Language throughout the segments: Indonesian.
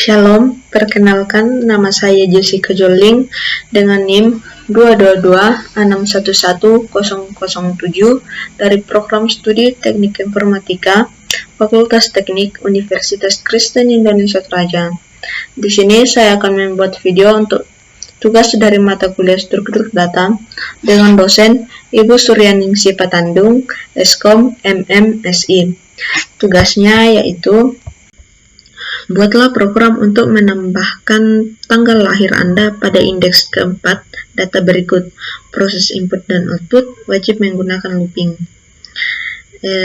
Shalom, perkenalkan nama saya Jessica Joling dengan NIM 222611007 dari Program Studi Teknik Informatika, Fakultas Teknik Universitas Kristen Indonesia Toraja. Di sini saya akan membuat video untuk tugas dari mata kuliah struktur data dengan dosen Ibu Suryaningsi Patandung, Eskom MMSI. Tugasnya yaitu buatlah program untuk menambahkan tanggal lahir Anda pada indeks keempat data berikut. Proses input dan output wajib menggunakan looping.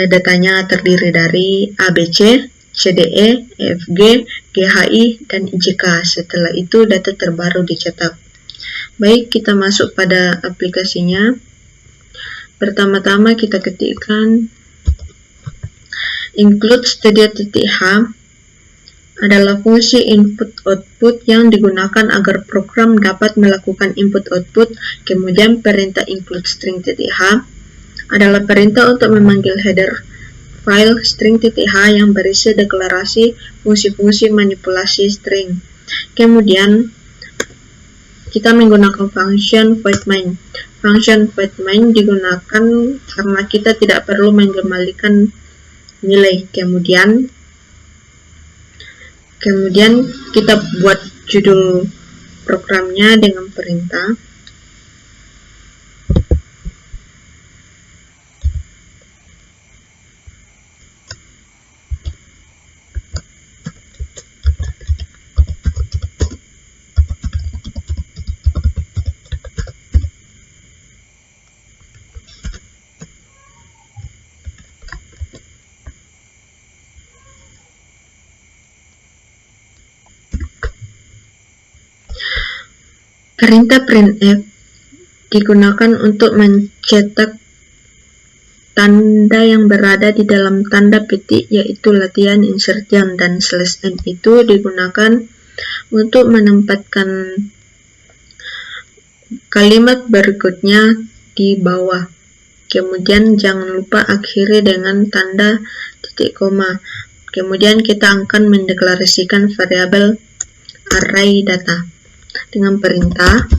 Datanya terdiri dari ABC, CDE, EFG, GHI, dan IJK. Setelah itu data terbaru dicetak. Baik, kita masuk pada aplikasinya. Pertama-tama kita ketikkan include studio.h adalah fungsi input-output yang digunakan agar program dapat melakukan input-output. Kemudian perintah include string.h adalah perintah untuk memanggil header file string.h yang berisi deklarasi fungsi-fungsi manipulasi string. Kemudian kita menggunakan function void main. Function void main digunakan karena kita tidak perlu mengembalikan nilai. Kemudian kita buat judul programnya dengan perintah perintah printf digunakan untuk mencetak tanda yang berada di dalam tanda petik, yaitu latihan, insertion, dan /n itu digunakan untuk menempatkan kalimat berikutnya di bawah. Kemudian jangan lupa akhiri dengan tanda titik koma. Kemudian kita akan mendeklarasikan variabel array data dengan perintah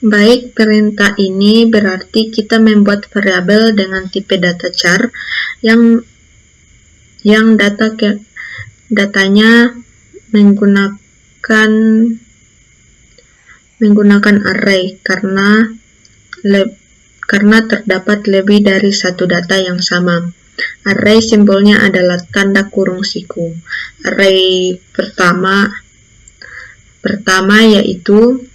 Baik, perintah ini berarti kita membuat variabel dengan tipe data char yang datanya menggunakan array karena terdapat lebih dari satu data yang sama. Array simbolnya adalah tanda kurung siku. Array pertama yaitu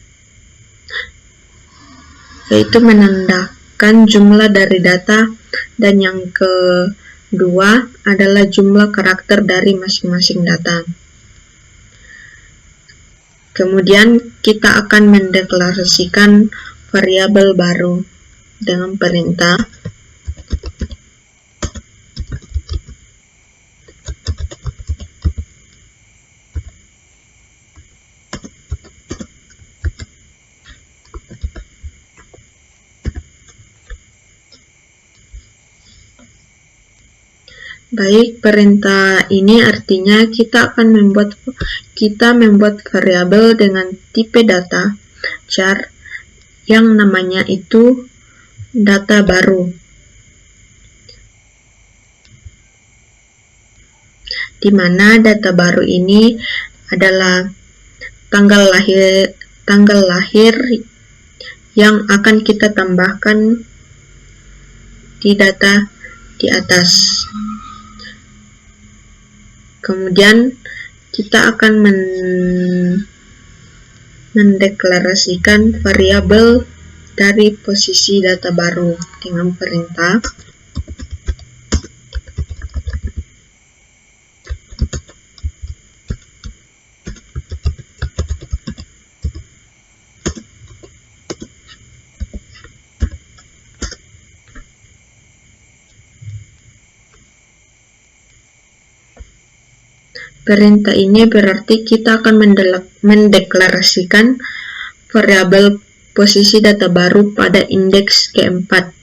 menandakan jumlah dari data, dan yang kedua adalah jumlah karakter dari masing-masing data. Kemudian kita akan mendeklarasikan variabel baru dengan perintah Baik, perintah ini artinya kita membuat variabel dengan tipe data char yang namanya itu data baru, di mana data baru ini adalah tanggal lahir yang akan kita tambahkan di data di atas. Kemudian kita akan mendeklarasikan variabel dari posisi data baru dengan perintah Perintah ini berarti kita akan mendeklarasikan variabel posisi data baru pada indeks keempat.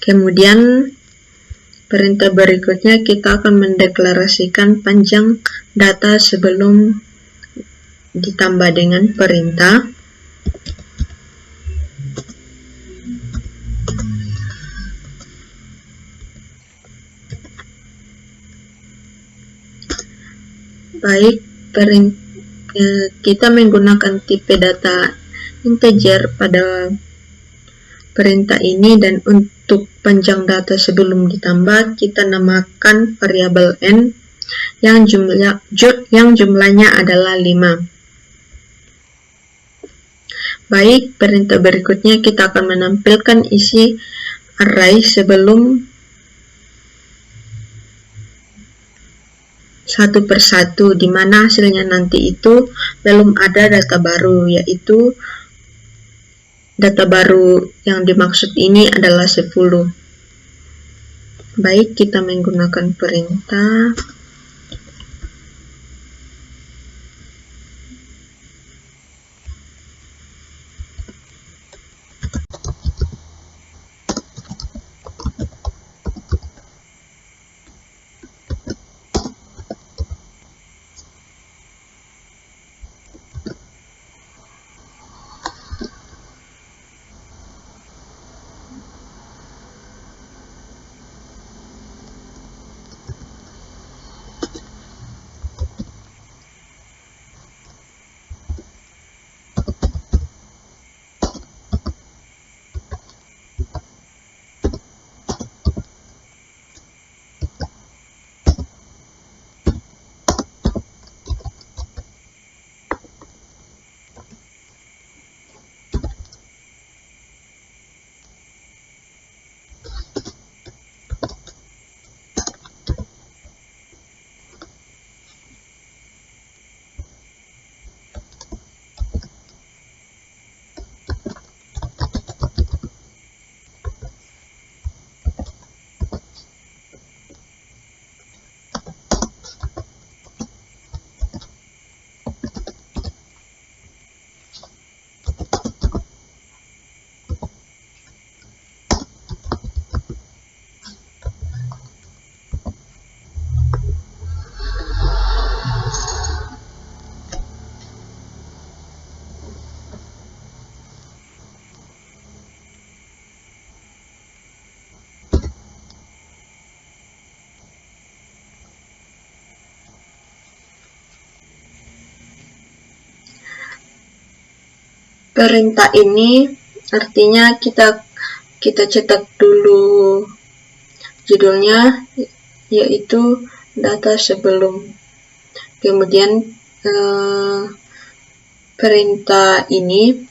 Kemudian perintah berikutnya kita akan mendeklarasikan panjang data sebelum ditambah dengan perintah baik. Kita menggunakan tipe data integer pada perintah ini, dan untuk panjang data sebelum ditambah kita namakan variabel n yang jumlahnya adalah 5. Baik, perintah berikutnya kita akan menampilkan isi array sebelum satu persatu, di mana hasilnya nanti itu belum ada data baru, yaitu data baru yang dimaksud ini adalah 10. Baik, kita menggunakan perintah perintah ini artinya kita cetak dulu judulnya, yaitu data sebelum. Kemudian perintah ini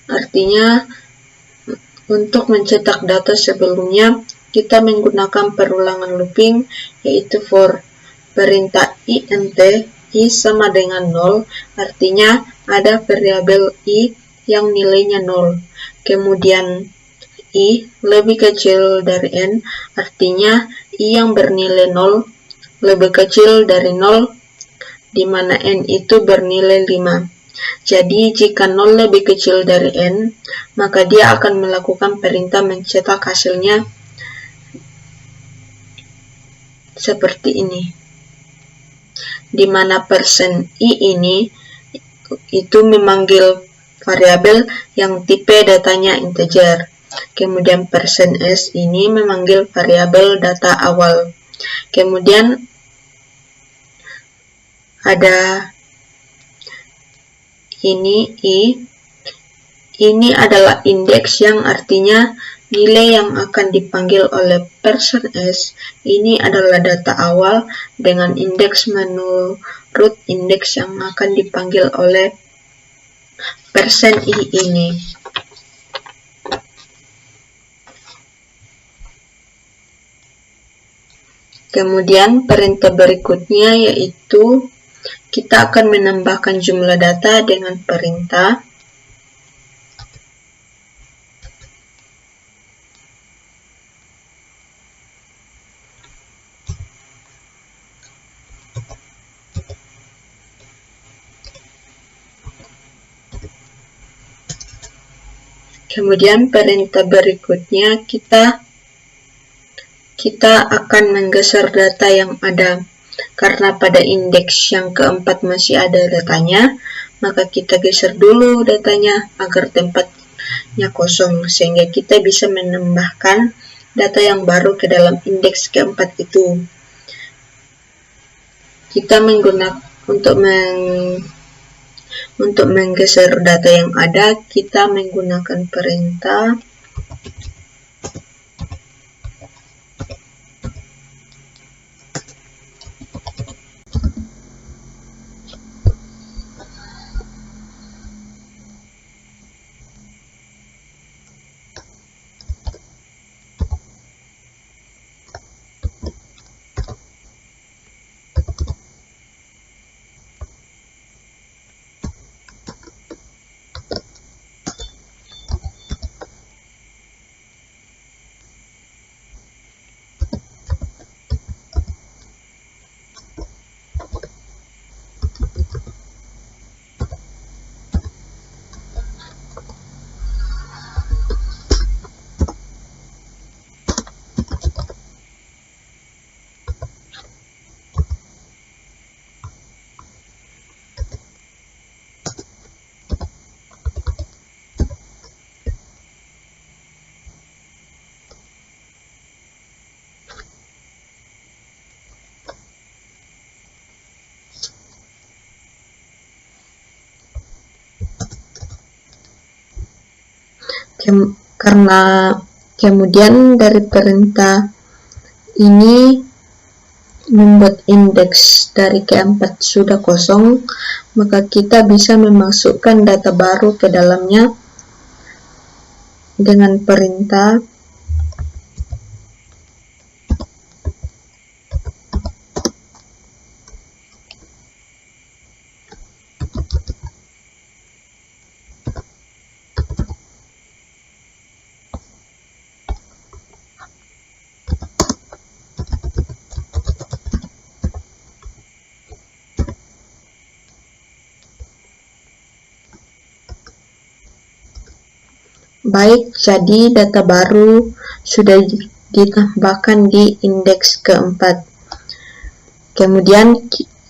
artinya untuk mencetak data sebelumnya kita menggunakan perulangan looping, yaitu for. Perintah int i sama dengan 0 artinya ada variabel i yang nilainya 0. Kemudian i lebih kecil dari n artinya i yang bernilai 0 lebih kecil dari 0, di mana n itu bernilai 5. Jadi, jika 0 lebih kecil dari N, maka dia akan melakukan perintah mencetak hasilnya seperti ini, di mana %i ini itu memanggil variabel yang tipe datanya integer. Kemudian %s ini memanggil variabel data awal. Kemudian ada ini i. Ini adalah indeks yang artinya nilai yang akan dipanggil oleh %s. Ini adalah data awal dengan indeks menurut indeks yang akan dipanggil oleh %i ini. Kemudian perintah berikutnya yaitu kita akan menambahkan jumlah data dengan perintah Kemudian perintah berikutnya kita akan menggeser data yang ada. Karena pada indeks yang keempat masih ada datanya, maka kita geser dulu datanya agar tempatnya kosong, sehingga kita bisa menambahkan data yang baru ke dalam indeks keempat itu. Kita menggunakan untuk menggeser data yang ada, kita menggunakan perintah karena kemudian dari perintah ini membuat indeks dari keempat sudah kosong, maka kita bisa memasukkan data baru ke dalamnya dengan perintah baik. Jadi data baru sudah ditambahkan di indeks keempat. Kemudian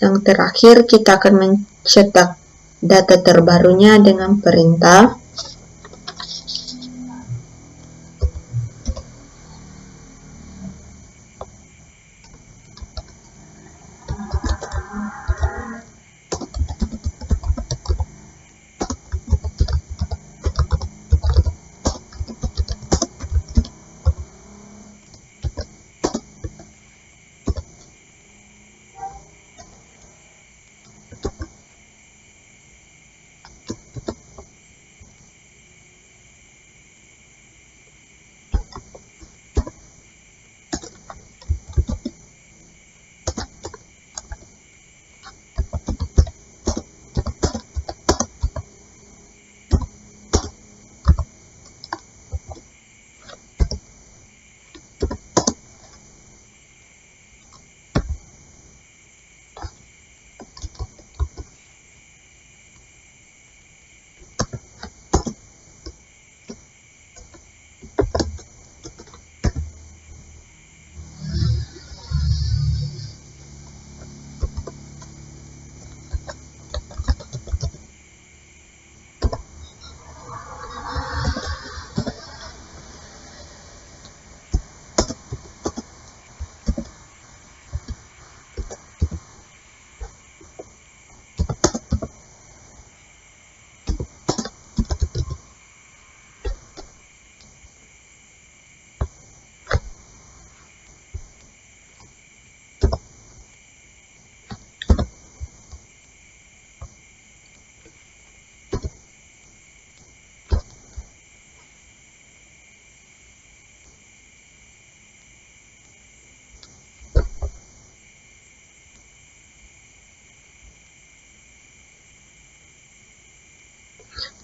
yang terakhir kita akan mencetak data terbarunya dengan perintah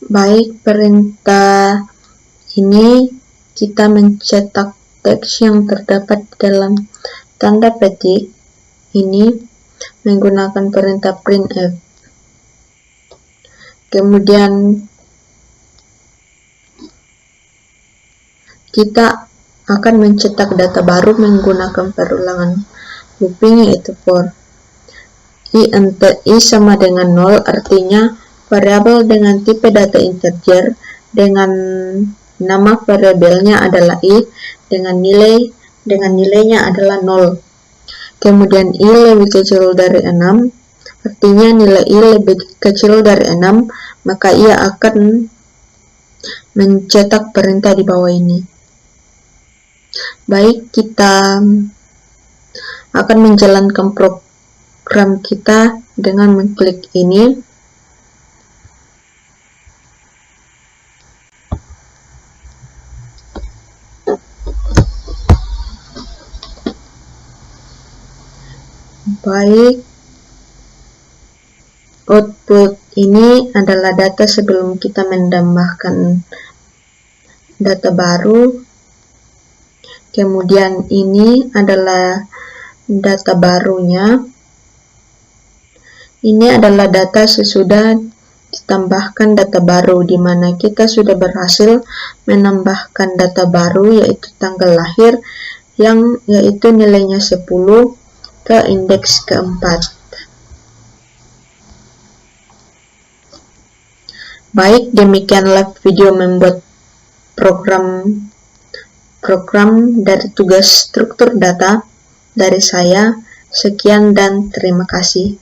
Baik, perintah ini kita mencetak teks yang terdapat dalam tanda petik ini menggunakan perintah printf. Kemudian kita akan mencetak data baru menggunakan perulangan looping, yaitu for. I sama dengan 0, artinya variabel dengan tipe data integer dengan nama variabelnya adalah i dengan nilainya adalah 0. Kemudian i lebih kecil dari 6, artinya nilai i lebih kecil dari 6, maka ia akan mencetak perintah di bawah ini. Baik, kita akan menjalankan program kita dengan mengklik ini. Baik, output ini adalah data sebelum kita menambahkan data baru. Kemudian ini adalah data barunya. Ini adalah data sesudah ditambahkan data baru, di mana kita sudah berhasil menambahkan data baru, yaitu tanggal lahir, yaitu nilainya 10 ke indeks keempat. Baik, demikianlah video membuat program dari tugas struktur data dari saya. Sekian dan terima kasih.